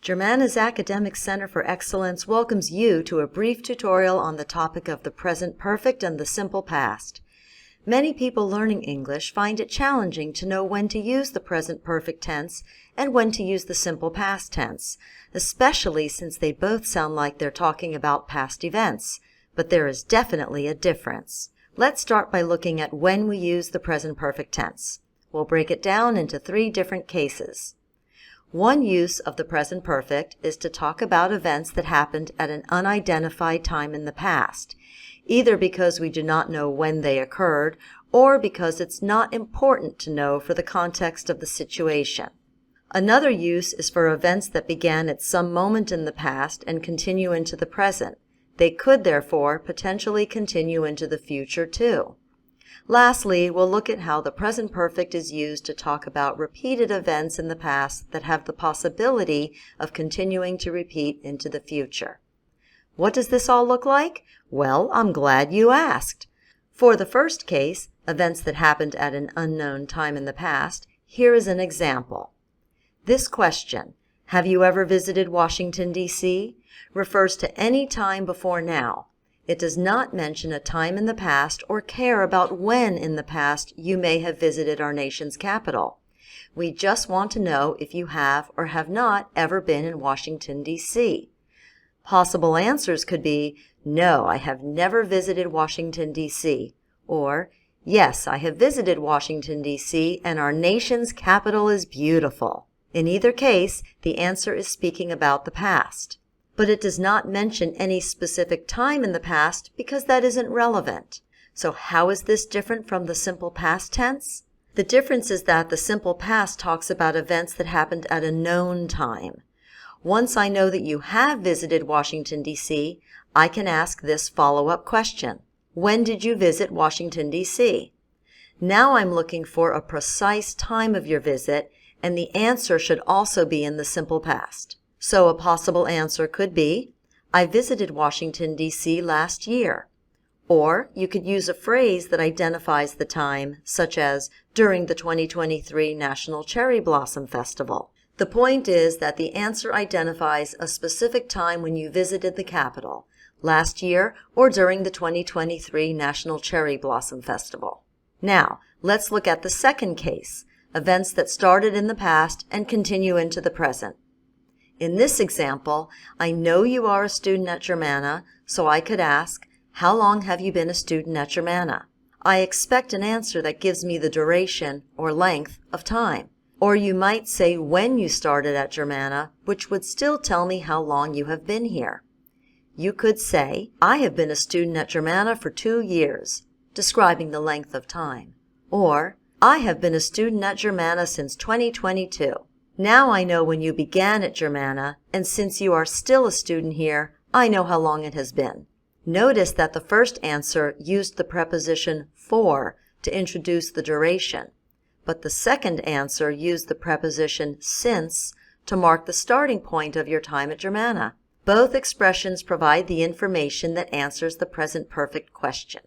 Germana's Academic Center for Excellence welcomes you to a brief tutorial on the topic of the present perfect and the simple past. Many people learning English find it challenging to know when to use the present perfect tense and when to use the simple past tense, especially since they both sound like they're talking about past events, but there is definitely a difference. Let's start by looking at when we use the present perfect tense. We'll break it down into 3 different cases. One use of the present perfect is to talk about events that happened at an unidentified time in the past, either because we do not know when they occurred or because it's not important to know for the context of the situation. Another use is for events that began at some moment in the past and continue into the present. They could, therefore, potentially continue into the future too. Lastly, we'll look at how the present perfect is used to talk about repeated events in the past that have the possibility of continuing to repeat into the future. What does this all look like? Well, I'm glad you asked. For the first case, events that happened at an unknown time in the past, here is an example. This question, have you ever visited Washington, D.C., refers to any time before now. It does not mention a time in the past or care about when in the past you may have visited our nation's capital. We just want to know if you have or have not ever been in Washington, D.C. Possible answers could be, no, I have never visited Washington, D.C., or, yes, I have visited Washington, D.C., and our nation's capital is beautiful. In either case, the answer is speaking about the past. But it does not mention any specific time in the past because that isn't relevant. So how is this different from the simple past tense? The difference is that the simple past talks about events that happened at a known time. Once I know that you have visited Washington, D.C., I can ask this follow-up question. When did you visit Washington, D.C.? Now I'm looking for a precise time of your visit, and the answer should also be in the simple past. So a possible answer could be, I visited Washington, D.C. last year. Or you could use a phrase that identifies the time, such as during the 2023 National Cherry Blossom Festival. The point is that the answer identifies a specific time when you visited the capital, last year or during the 2023 National Cherry Blossom Festival. Now, let's look at the second case, events that started in the past and continue into the present. In this example, I know you are a student at Germana, so I could ask, how long have you been a student at Germana? I expect an answer that gives me the duration or length of time. Or you might say when you started at Germana, which would still tell me how long you have been here. You could say, I have been a student at Germana for 2 years, describing the length of time. Or, I have been a student at Germana since 2022. Now I know when you began at Germana, and since you are still a student here, I know how long it has been. Notice that the first answer used the preposition for to introduce the duration, but the second answer used the preposition since to mark the starting point of your time at Germana. Both expressions provide the information that answers the present perfect question.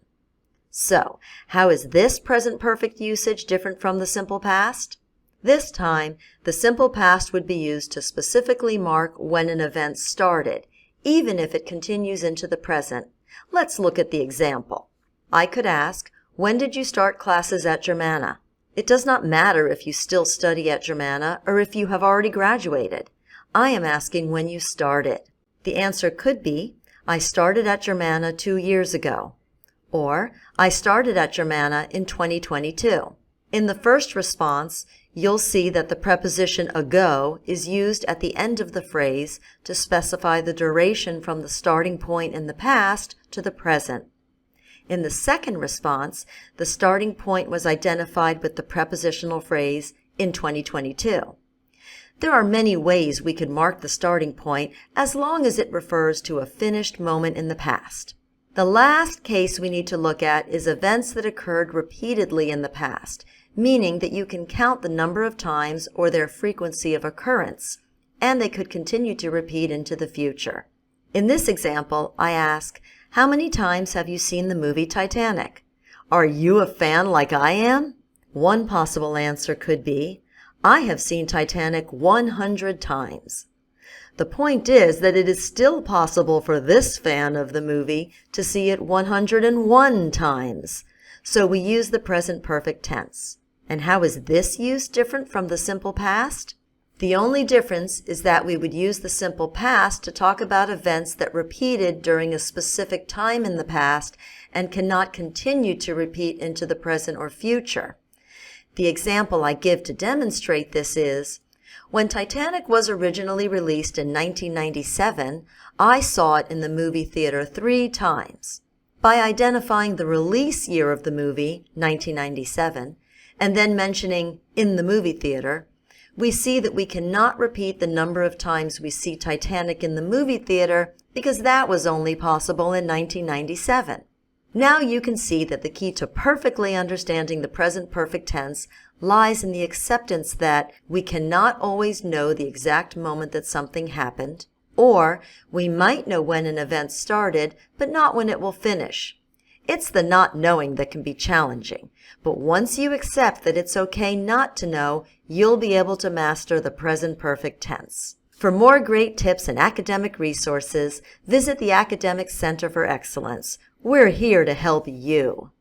So, how is this present perfect usage different from the simple past? This time, the simple past would be used to specifically mark when an event started, even if it continues into the present. Let's look at the example. I could ask, when did you start classes at Germana? It does not matter if you still study at Germana or if you have already graduated. I am asking when you started. The answer could be, I started at Germana 2 years ago. Or, I started at Germana in 2022. In the first response, you'll see that the preposition ago is used at the end of the phrase to specify the duration from the starting point in the past to the present. In the second response, the starting point was identified with the prepositional phrase in 2022. There are many ways we could mark the starting point as long as it refers to a finished moment in the past. The last case we need to look at is events that occurred repeatedly in the past, meaning that you can count the number of times or their frequency of occurrence, and they could continue to repeat into the future. In this example, I ask, how many times have you seen the movie Titanic? Are you a fan like I am? One possible answer could be, I have seen Titanic 100 times. The point is that it is still possible for this fan of the movie to see it 101 times. So we use the present perfect tense. And how is this use different from the simple past? The only difference is that we would use the simple past to talk about events that repeated during a specific time in the past and cannot continue to repeat into the present or future. The example I give to demonstrate this is, when Titanic was originally released in 1997, I saw it in the movie theater 3 times. By identifying the release year of the movie, 1997, and then mentioning in the movie theater, we see that we cannot repeat the number of times we see Titanic in the movie theater because that was only possible in 1997. Now you can see that the key to perfectly understanding the present perfect tense lies in the acceptance that we cannot always know the exact moment that something happened, or we might know when an event started, but not when it will finish. It's the not knowing that can be challenging, but once you accept that it's okay not to know, you'll be able to master the present perfect tense. For more great tips and academic resources, visit the Academic Center for Excellence. We're here to help you.